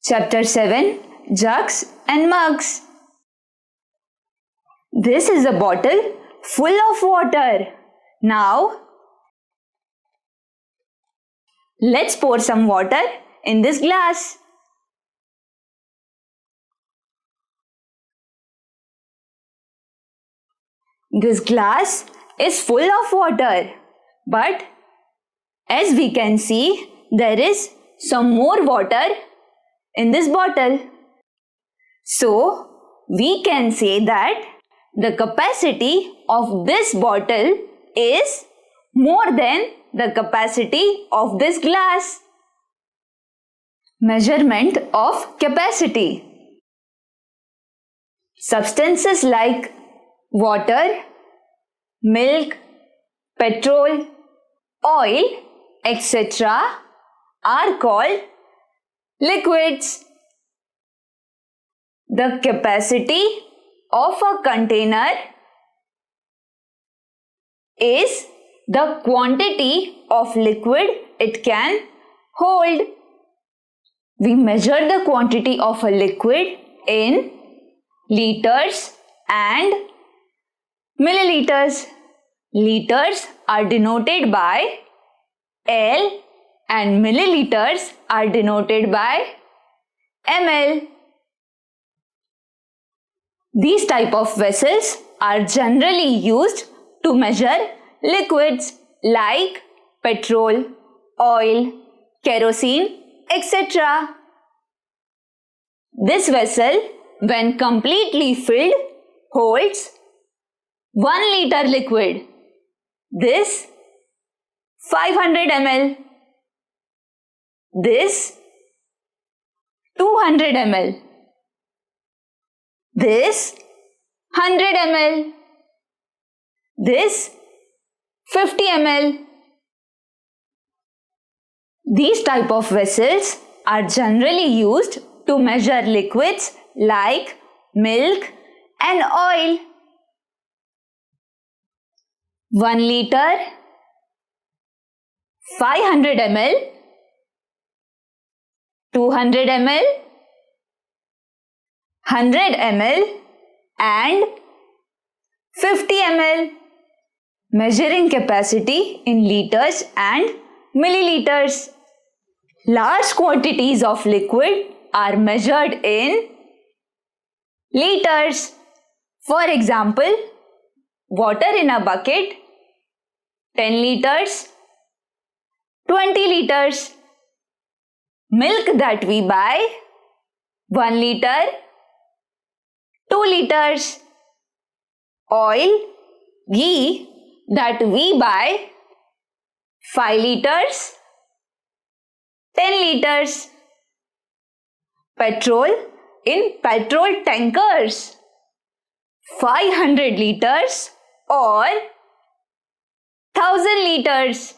Chapter 7, Jugs and Mugs. This is a bottle full of water. Now, let's pour some water in this glass. This glass is full of water, but as we can see, there is some more water in this bottle. So, we can say that the capacity of this bottle is more than the capacity of this glass. Measurement of capacity. Substances like water, milk, petrol, oil, etc. are called liquids. The capacity of a container is the quantity of liquid it can hold. We measure the quantity of a liquid in liters and milliliters. Liters are denoted by L and milliliters are denoted by ml. These type of vessels are generally used to measure liquids like petrol, oil, kerosene, etc. This vessel, when completely filled, holds 1 liter liquid. This 500 ml. This 200 ml. This 100 ml. This 50 ml. These type of vessels are generally used to measure liquids like milk and oil. 1 liter, 500 ml, 200 ml, 100 ml and 50 ml. Measuring capacity in liters and milliliters. Large quantities of liquid are measured in liters. For example, water in a bucket, 10 liters, 20 liters. Milk that we buy, 1 liter, 2 liters. Oil, ghee that we buy, 5 liters, 10 liters. Petrol in petrol tankers, 500 liters or 1000 liters.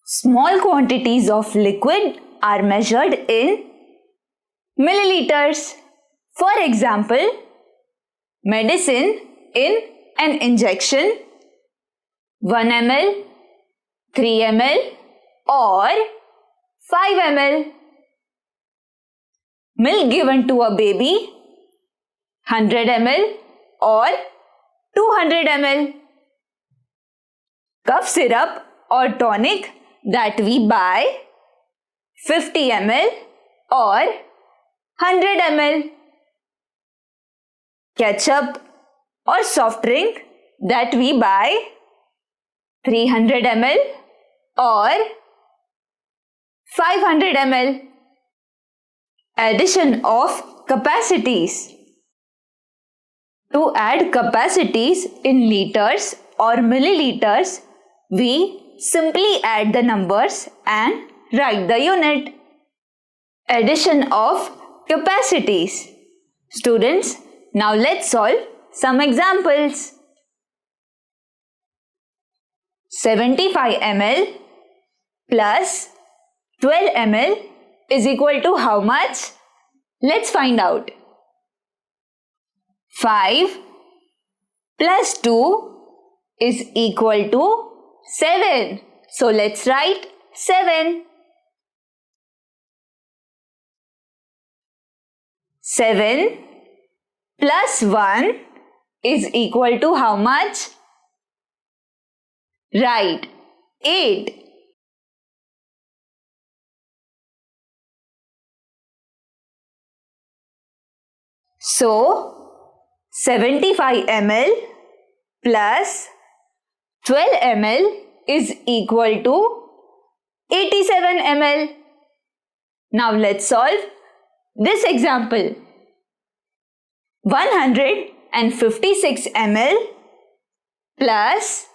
Small quantities of liquid are measured in milliliters. For example, medicine in an injection, 1 ml, 3 ml or 5 ml. Milk given to a baby, 100 ml or 200 ml. Cough syrup or tonic that we buy, 50 ml or 100 ml. Ketchup or soft drink that we buy, 300 ml or 500 ml. Addition of capacities. To add capacities in liters or milliliters, we simply add the numbers and write the unit. Addition of capacities. Students, now let's solve some examples. 75 ml plus 12 ml is equal to how much? Let's find out. 5 plus 2 is equal to 7. So let's write 7. 7 plus 1 is equal to how much? Right, 8. So, 75 ml plus 12 ml is equal to 87 ml. Now let's solve this example. 156 ml plus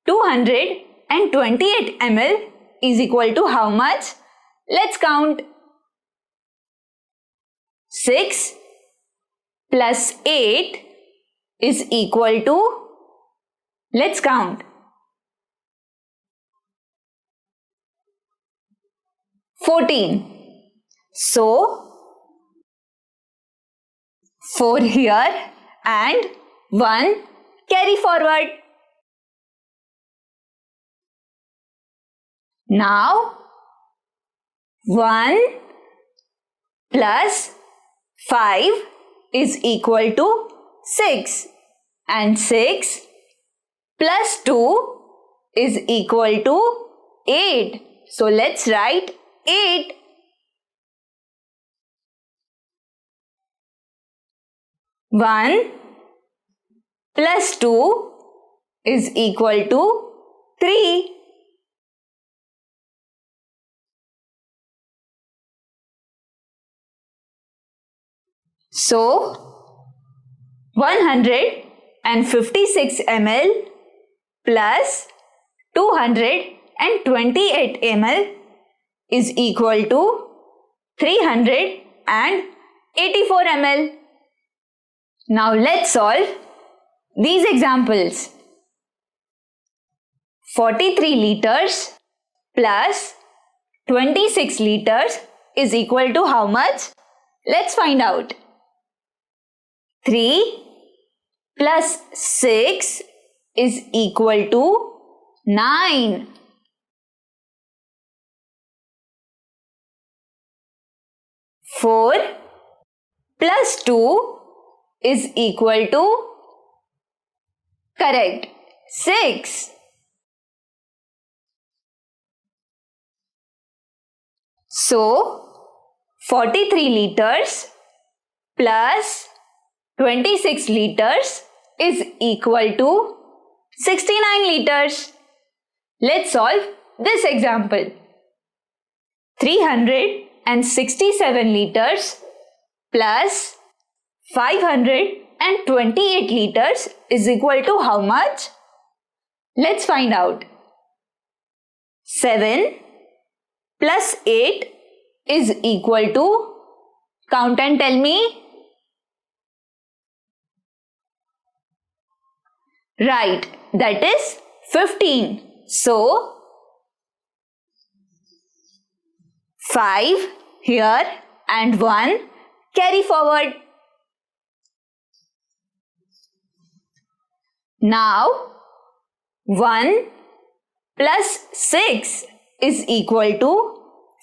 228 ml is equal to how much? Let's count. 6 plus 8 is equal to, let's count, 14. So, 4 here and 1 carry forward. Now, 1 plus 5 is equal to 6 and 6 plus 2 is equal to 8. So, let's write 8. 1 plus 2 is equal to 3. So, 156 ml plus 228 ml is equal to 384 ml. Now let's solve these examples. 43 liters plus 26 liters is equal to how much? Let's find out. 3 plus 6 is equal to 9. 4 plus 2 is equal to, correct, 6. So, 43 liters plus 26 liters is equal to 69 liters. Let's solve this example. 367 liters plus 528 liters is equal to how much? Let's find out. 7 plus 8 is equal to, count and tell me. Right, that is 15. So, 5 here and 1 carry forward. Now, 1 plus 6 is equal to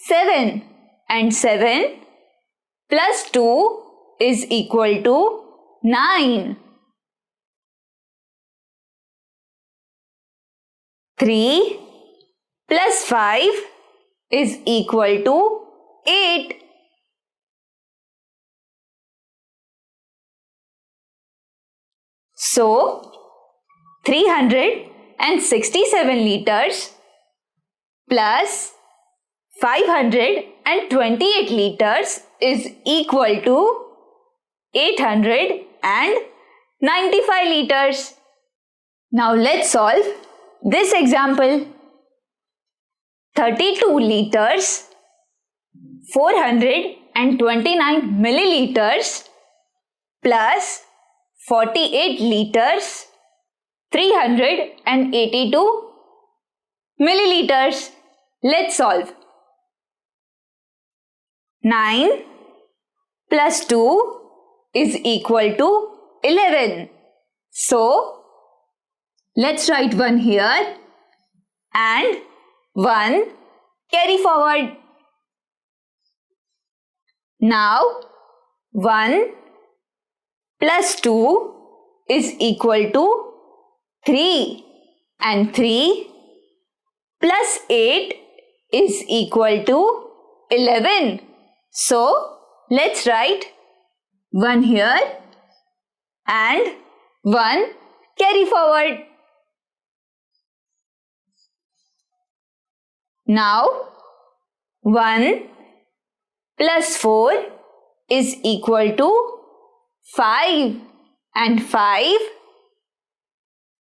7 and 7 plus 2 is equal to 9. 3 plus 5 is equal to 8. So, 367 liters plus 528 liters is equal to 895 liters. Now let's solve this example. 32 liters, 429 milliliters plus 48 liters, 382 milliliters. Let's solve. 9 plus 2 is equal to 11. So, let's write 1 here and 1 carry forward. Now, 1 plus 2 is equal to 3 and 3 plus 8 is equal to 11. So, let's write 1 here and 1 carry forward. Now, 1 plus 4 is equal to 5 and 5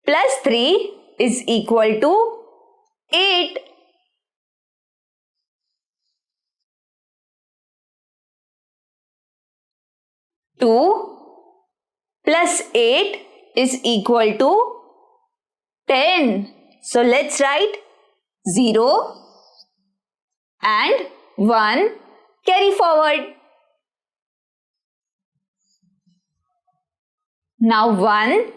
plus 3 is equal to 8. Two plus 8 is equal to 10. So let's write 0 and 1 carry forward. Now 1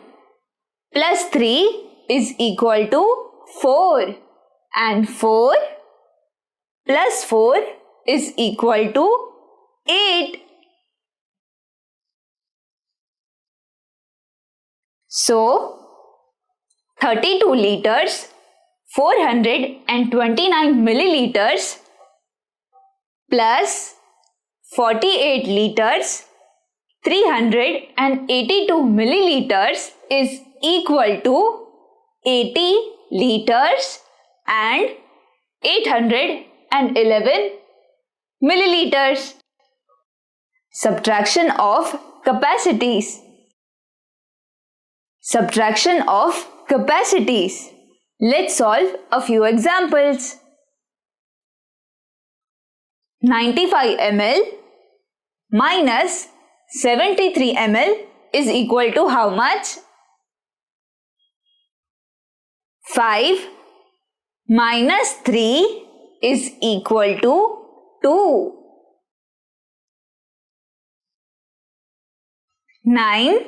plus 3 is equal to 4 and 4 plus 4 is equal to 8. So 32 liters, 429 milliliters plus 48 liters, 382 milliliters is equal to 80 liters and 811 milliliters. Subtraction of capacities. Subtraction of capacities. Let's solve a few examples. 95 ml minus 73 ml is equal to how much? 5 minus 3 is equal to 2. 9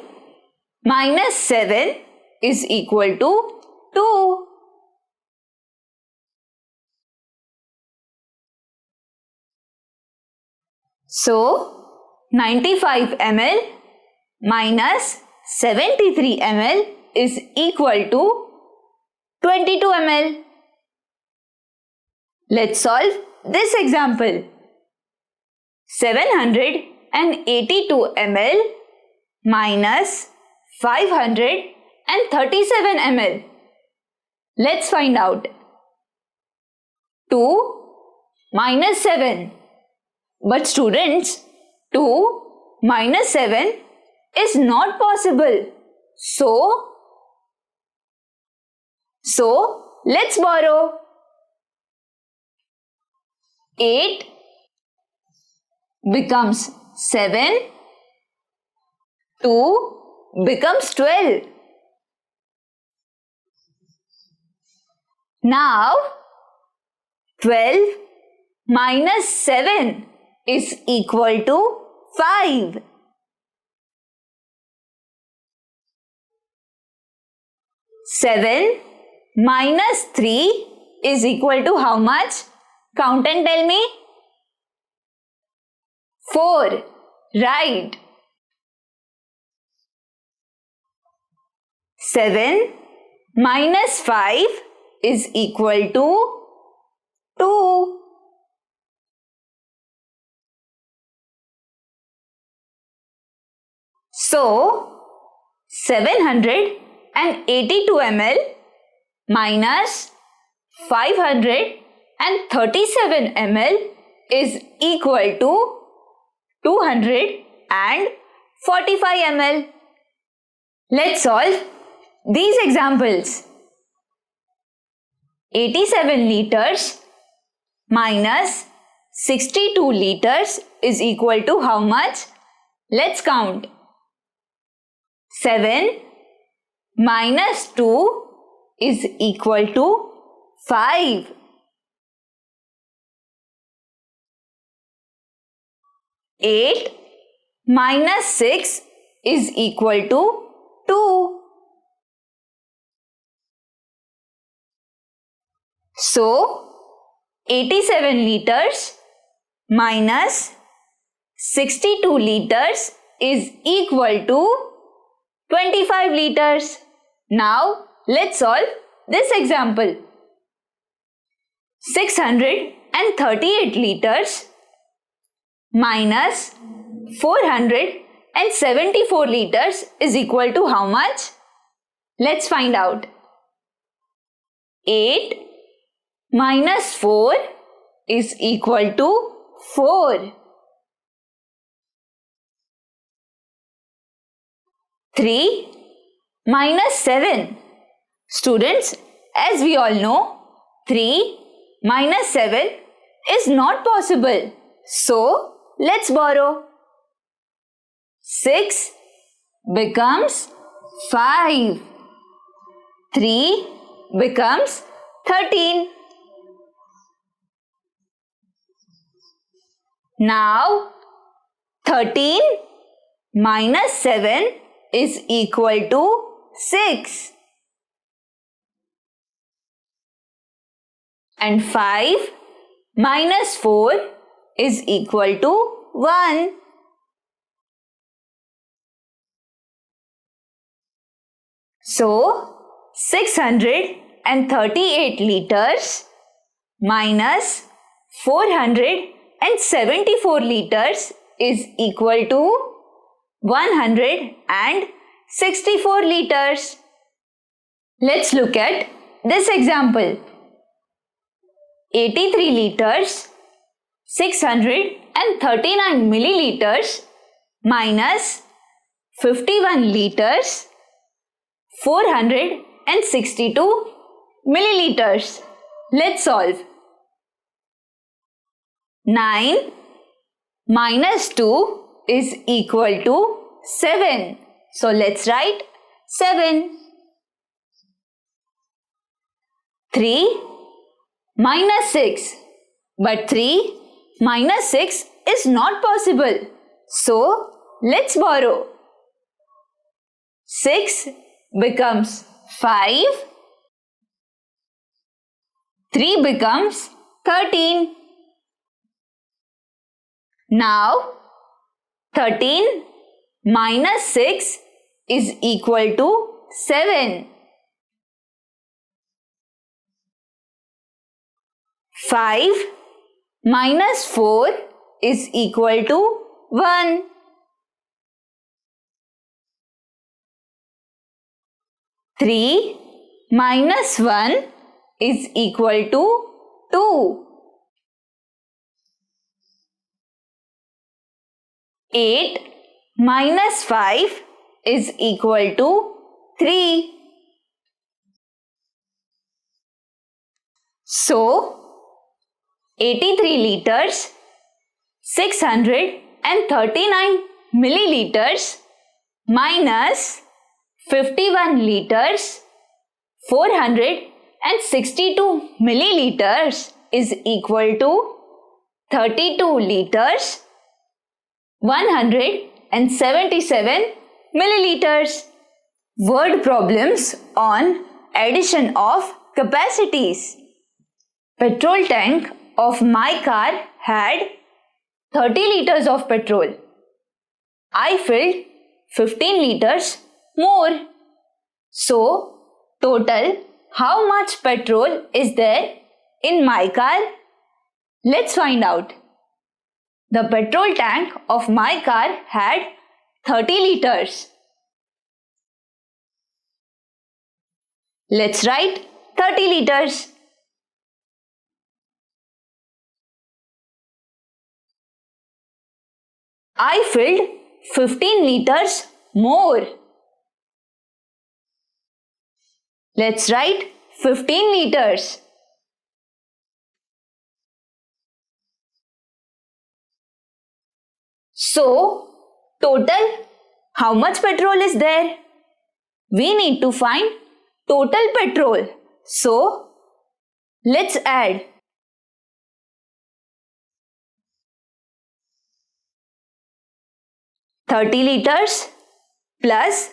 minus 7 is equal to 2. So, 95 ml minus 73 ml is equal to 22 ml. Let's solve this example. 782 ml minus 537 ml. Let's find out. 2 minus 7. But students, 2 minus 7 is not possible. So let's borrow. 8 becomes 7. 2 becomes 12. Now 12 minus 7 is equal to 5. 7 minus 3 is equal to how much? Count and tell me. 4. Right. 7 minus 5 is equal to 2. So, 782 ml minus 537 ml is equal to 245 ml. Let's solve these examples. 87 liters minus 62 liters is equal to how much? Let's count. 7 minus 2 is equal to 5. 8 minus 6 is equal to 2. So, 87 liters minus 62 liters is equal to 25 liters. Now, let's solve this example. 638 liters minus 474 liters is equal to how much? Let's find out. 8 minus 4 is equal to 4. 3 minus 7. Students, as we all know, 3 minus 7 is not possible. So, let's borrow. 6 becomes 5. 3 becomes 13. Now, 13 minus 7 is equal to 6. And 5 minus 4 is equal to 1. So, 638 liters minus 474 liters is equal to 164 liters. Let's look at this example. 83 liters, 639 milliliters minus 51 liters, 462 milliliters. Let's solve. 9 minus 2 is equal to 7. So let's write 7. 3 minus 6. But 3 minus 6 is not possible. So let's borrow. 6 becomes 5. 3 becomes 13. Now, 13 minus 6 is equal to 7. 5 minus 4 is equal to 1. 3 minus 1 is equal to 2. 8 minus 5 is equal to 3. So, 83 liters, 639 milliliters minus 51 liters, 462 milliliters is equal to 32 liters, 177 milliliters. Word problems on addition of capacities. Petrol tank of my car had 30 liters of petrol. I filled 15 liters more. So, total how much petrol is there in my car? Let's find out. The petrol tank of my car had 30 liters. Let's write 30 liters. I filled 15 liters more. Let's write 15 liters. So, total how much petrol is there? We need to find total petrol. So, let's add. 30 liters plus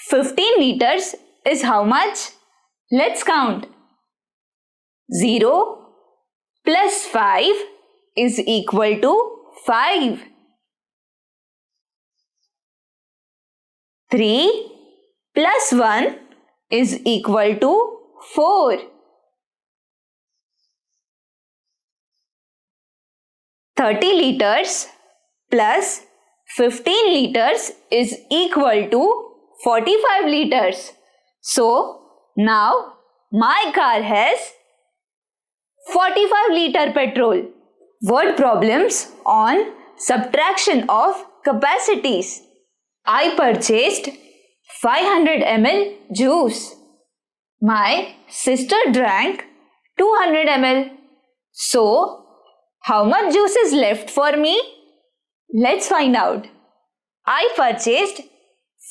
15 liters is how much? Let's count. 0 plus 5 is equal to 5. 3 plus 1 is equal to 4. 30 liters plus 15 liters is equal to 45 liters. So, now my car has 45-liter petrol. Word problems on subtraction of capacities. I purchased 500 ml juice. My sister drank 200 ml. So, how much juice is left for me? Let's find out. I purchased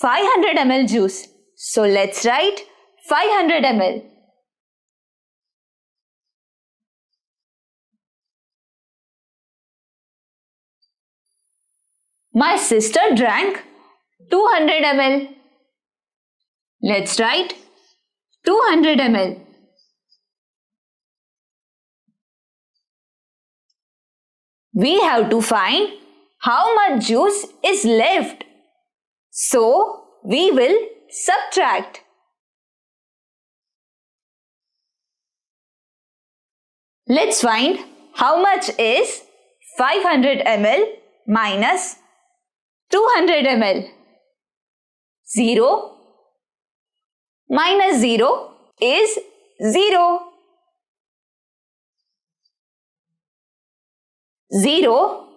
500 ml juice. So, let's write 500 ml. My sister drank 200 ml. Let's write 200 ml. We have to find how much juice is left. So, we will subtract. Let's find how much is 500 ml minus 200 ml. 0 minus 0 is 0. 0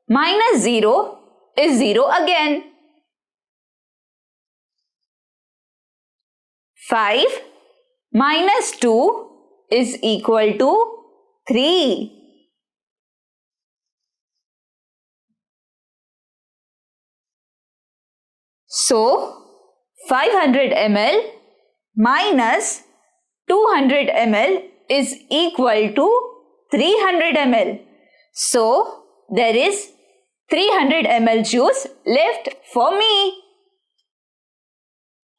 minus 0 is 0 again. 5 minus 2 is equal to 3. So, 500 ml minus 200 ml is equal to 300 ml. So, there is 300 ml juice left for me.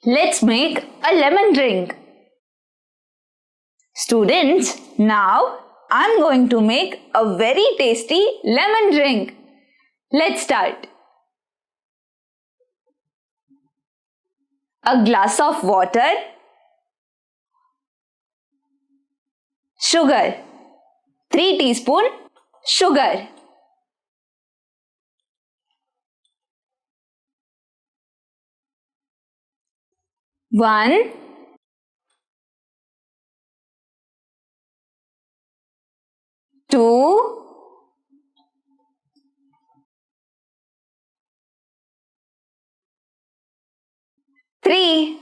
Let's make a lemon drink. Students, now I'm going to make a very tasty lemon drink. Let's start. A glass of water, sugar, 3 teaspoon sugar, one, 2, 3.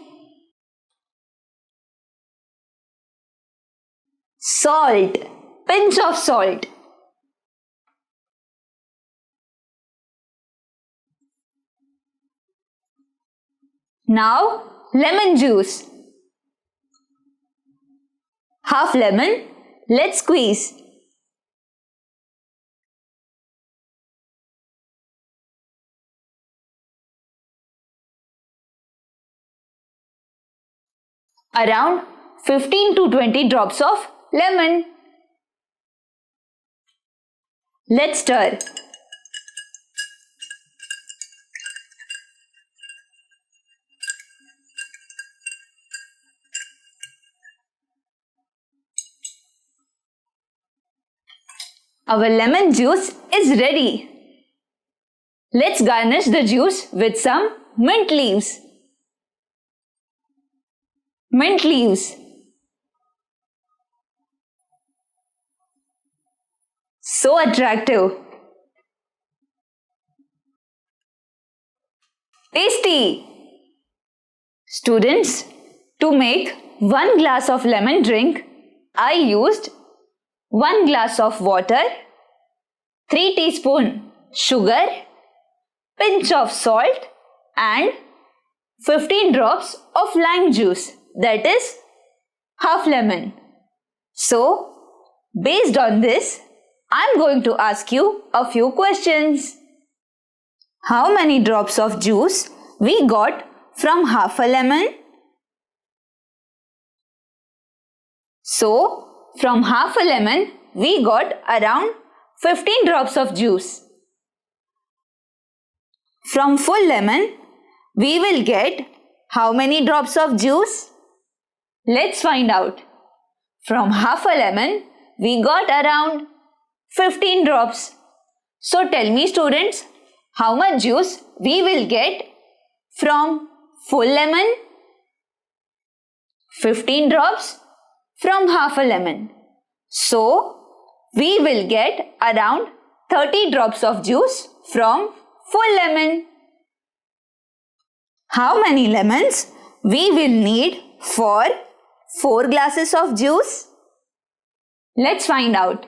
Salt, pinch of salt. Now, lemon juice. Half lemon, let's squeeze. Around 15 to 20 drops of lemon. Let's stir. Our lemon juice is ready. Let's garnish the juice with some mint leaves. Mint leaves. So attractive. Tasty. Students, to make 1 glass of lemon drink, I used 1 glass of water, 3 teaspoon sugar, pinch of salt and 15 drops of lime juice, that is half lemon. So, based on this, I am going to ask you a few questions. How many drops of juice we got from half a lemon? So, from half a lemon, we got around 15 drops of juice. From full lemon, we will get how many drops of juice? Let's find out. From half a lemon, we got around 15 drops. So tell me students, how much juice we will get from full lemon? 15 drops from half a lemon. So we will get around 30 drops of juice from full lemon. How many lemons we will need for 4 glasses of juice? Let's find out.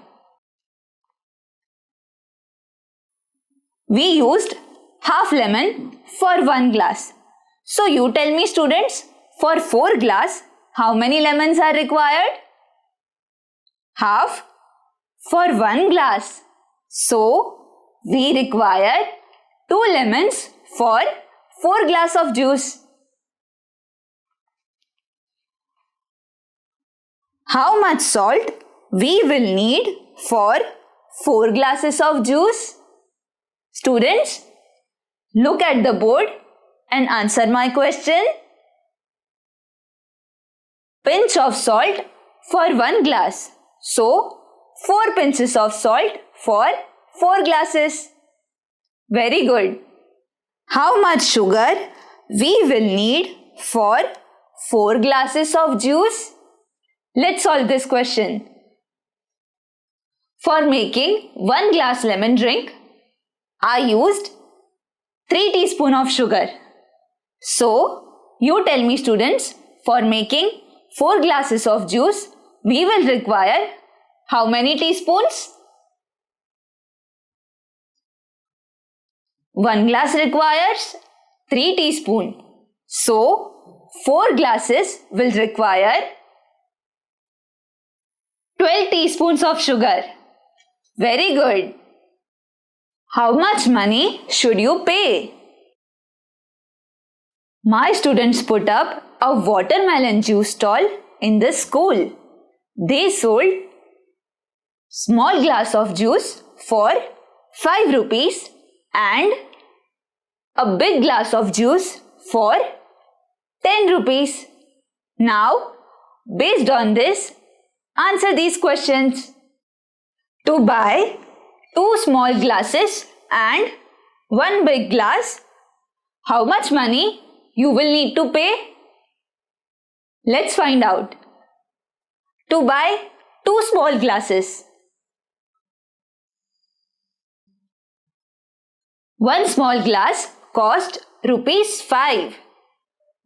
We used half lemon for 1 glass. So you tell me students, for 4 glass, how many lemons are required? Half for 1 glass. So we require 2 lemons for 4 glass of juice. How much salt we will need for 4 glasses of juice? Students, look at the board and answer my question. Pinch of salt for 1 glass. So, 4 pinches of salt for 4 glasses. Very good. How much sugar we will need for 4 glasses of juice? Let's solve this question. For making 1 glass lemon drink, I used 3 teaspoons of sugar. So, you tell me students, for making 4 glasses of juice, we will require how many teaspoons? 1 glass requires 3 teaspoons. So, 4 glasses will require 12 teaspoons of sugar. Very good. How much money should you pay? My students put up a watermelon juice stall in the school. They sold small glass of juice for 5 rupees and a big glass of juice for 10 rupees. Now, based on this, answer these questions. To buy 2 small glasses and 1 big glass, how much money you will need to pay? Let's find out. To buy 2 small glasses. 1 small glass cost rupees 5.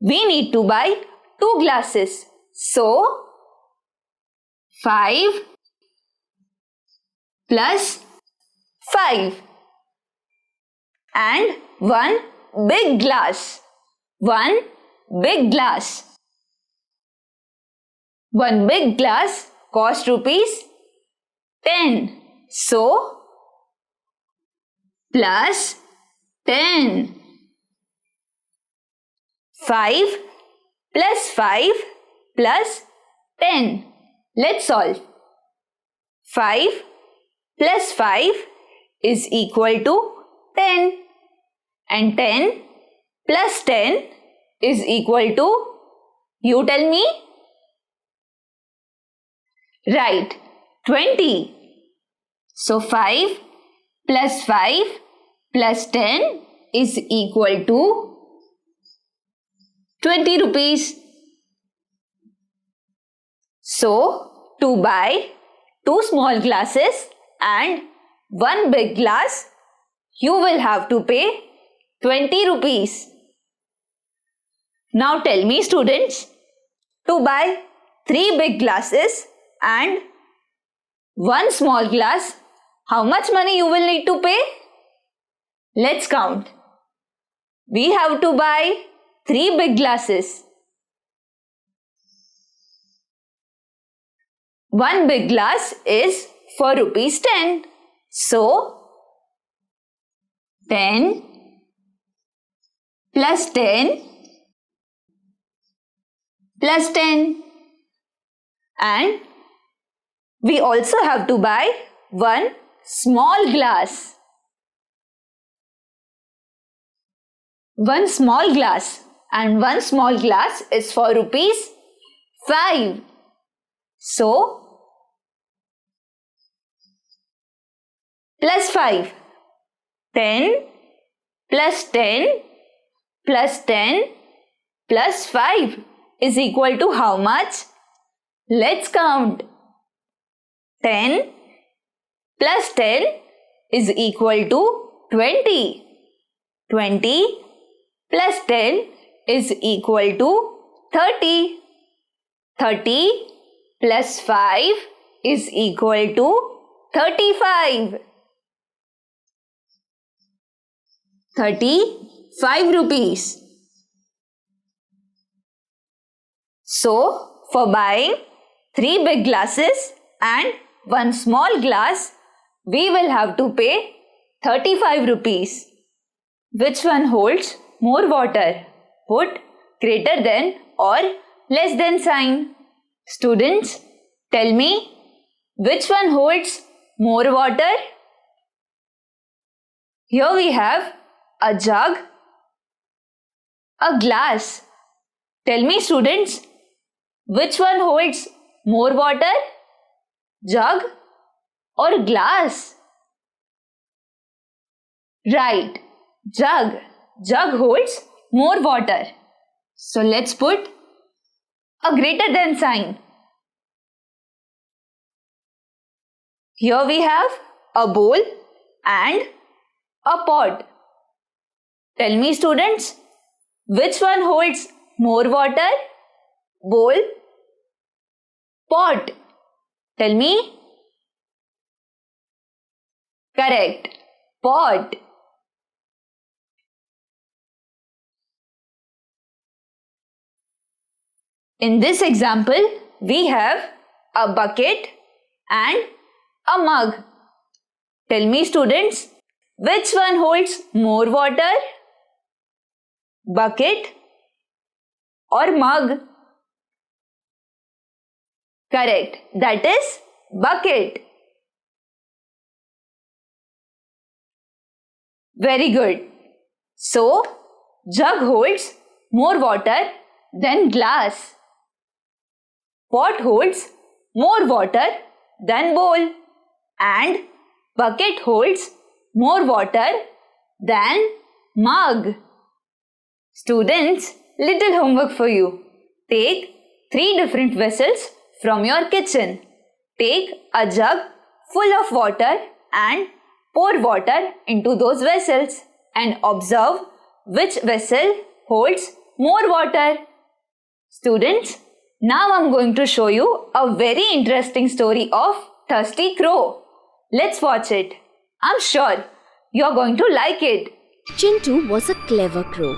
We need to buy 2 glasses. So, 5 plus 5 and 1 big glass. 1 big glass. 1 big glass cost rupees 10. So, plus 10. 5 plus 5 plus 10. Let's solve. 5 plus 5 is equal to 10. And 10 plus 10 is equal to, you tell me? Right, 20. So 5 plus 5 plus 10 is equal to 20 rupees. So, to buy 2 small glasses and 1 big glass, you will have to pay 20 rupees. Now tell me students, to buy 3 big glasses and 1 small glass, how much money you will need to pay? Let's count. We have to buy 3 big glasses. 1 big glass is for rupees 10. So, 10 plus 10 plus 10. And we also have to buy 1 small glass. one small glass, and one small glass is for rupees 5. So, plus 5. 10 plus 10 plus 10 plus 5 is equal to how much? Let's count. 10 plus 10 is equal to 20. 20 plus 10 is equal to 30. 30 plus 5 is equal to 35. 35 rupees. So, for buying 3 big glasses and 1 small glass, we will have to pay 35 rupees. Which one holds more water? Put greater than or less than sign. Students, tell me, which one holds more water? Here we have a jug, a glass. Tell me, students, which one holds more water? Jug or glass? Right, jug. Jug holds more water. So let's put a greater than sign. Here we have a bowl and a pot. Tell me, students, which one holds more water? Bowl, pot. Tell me. Correct. Pot. In this example, we have a bucket and a mug. Tell me, students, which one holds more water? Bucket or mug? Correct. That is bucket. Very good. So, jug holds more water than glass. Pot holds more water than bowl. And bucket holds more water than mug. Students, little homework for you. Take 3 different vessels from your kitchen. Take a jug full of water and pour water into those vessels and observe which vessel holds more water. Students, now I'm going to show you a very interesting story of Thirsty Crow. Let's watch it. I'm sure you're going to like it. Chintu was a clever crow.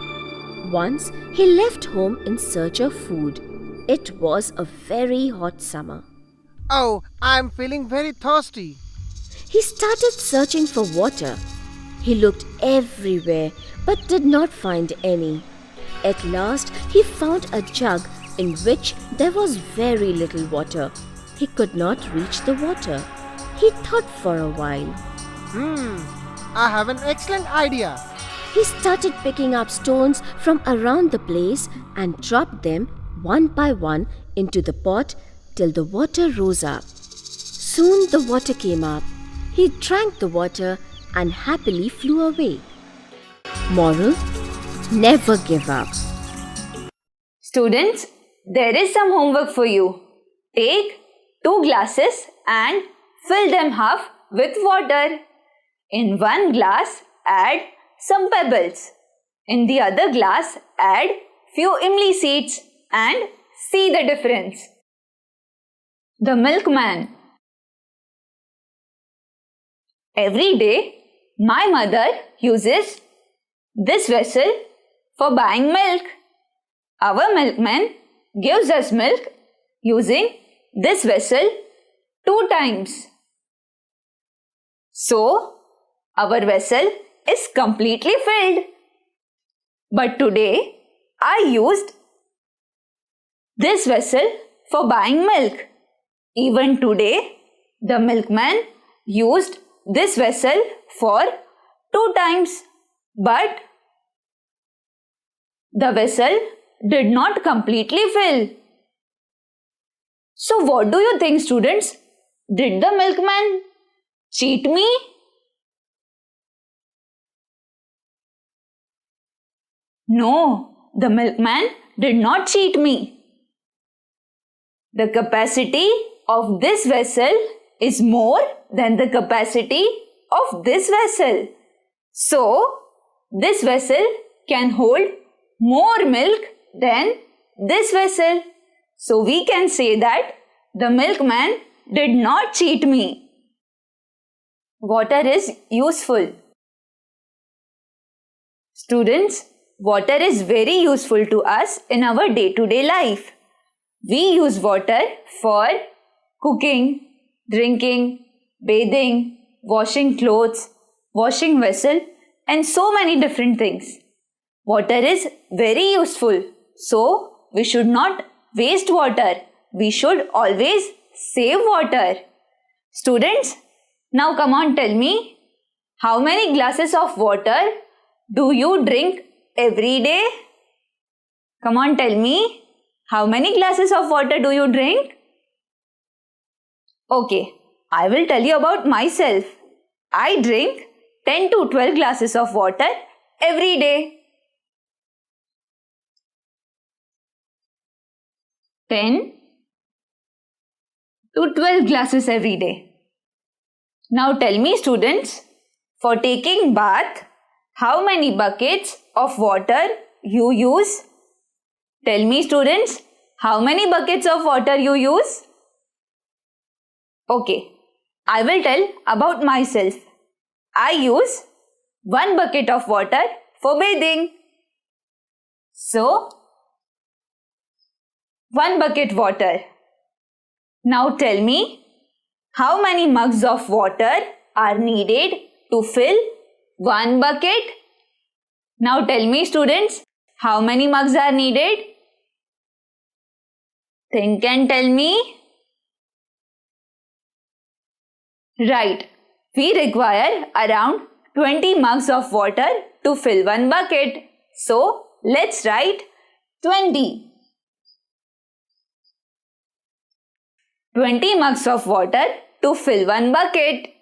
Once he left home in search of food. It was a very hot summer. Oh, I'm feeling very thirsty. He started searching for water. He looked everywhere but did not find any. At last, he found a jug in which there was very little water. He could not reach the water. He thought for a while. I have an excellent idea. He started picking up stones from around the place and dropped them one by one into the pot till the water rose up. Soon the water came up. He drank the water and happily flew away. Moral: never give up. Students, there is some homework for you. Take 2 glasses and fill them half with water. In one glass, add some pebbles. In the other glass, add few imli seeds and see the difference. The milkman. Every day, my mother uses this vessel for buying milk. Our milkman gives us milk using this vessel 2 times. So, our vessel is completely filled. But today, I used this vessel for buying milk. Even today, the milkman used this vessel for 2 times. But the vessel did not completely fill. So what do you think, students? Did the milkman cheat me? No, the milkman did not cheat me. The capacity of this vessel is more than the capacity of this vessel. So, this vessel can hold more milk than this vessel. So, we can say that the milkman did not cheat me. Water is useful. Students, water is very useful to us in our day-to-day life. We use water for cooking, drinking, bathing, washing clothes, washing vessel, and so many different things. Water is very useful, so we should not waste water. We should always save water. Students, now come on, tell me, how many glasses of water do you drink every day? Come on, tell me, how many glasses of water do you drink? Okay, I will tell you about myself. I drink 10 to 12 glasses of water every day. 10 to 12 glasses every day. Now tell me, students, for taking bath, how many buckets of water you use? Tell me, students, how many buckets of water you use? Okay, I will tell about myself. I use 1 bucket of water for bathing. So, 1 bucket water. Now tell me, how many mugs of water are needed to fill 1 bucket? Now tell me, students, how many mugs are needed? Think and tell me. Right, we require around 20 mugs of water to fill 1 bucket. So, let's write 20. 20 mugs of water to fill 1 bucket.